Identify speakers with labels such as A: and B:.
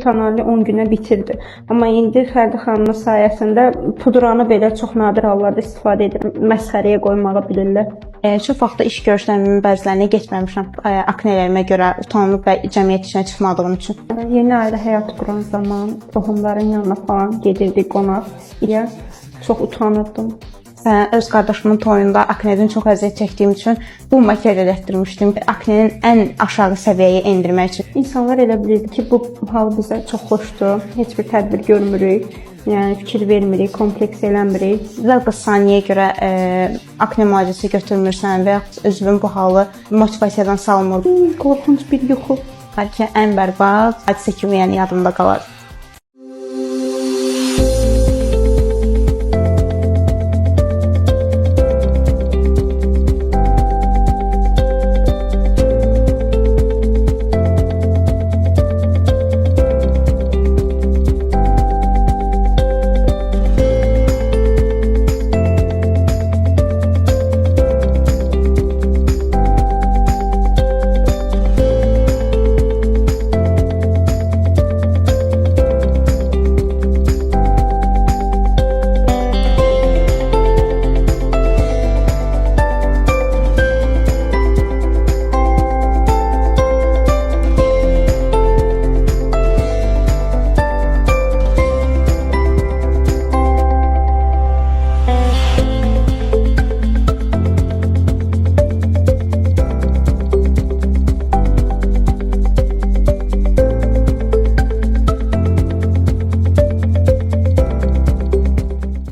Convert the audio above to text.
A: kanalını 10 günə bitirdi. Amma indi Fərdi xanımın sayəsində pudranı belə çox nadir hallarda istifadə edir. Məsxərəyə qoymağı bilirlər.
B: Çox vaxtda iş görüşlərimin bəzilərinə getməmişəm. Aknələrimə görə utanıb və cəmiyyət işinə çıxmadığım üçün.
A: Yeni ailə həyat quran zaman qohumların yanına falan gedirdik qonaq. Çox utanırdım.
B: Öz qardaşımın toyunda aknedən çox əziyyət çəkdiyim üçün bu makiyaja etdirmişdim. Aknenin ən aşağı səviyyəyə endirmək üçün.
A: İnsanlar elə bilirdi ki, bu hal bizə çox xoşdur. Heç bir tədbir görmürük. Yəni fikir vermirik, kompleks eləmirik.
B: Zəvq saniyəyə görə akne müalicəsi götürmürsən və ya özünün bu halı motivasiyadan salmır.
A: Qorxunc bir yuxu.
B: Bəlkə ən bərbad hadisə kimi yəni yadımda qalar.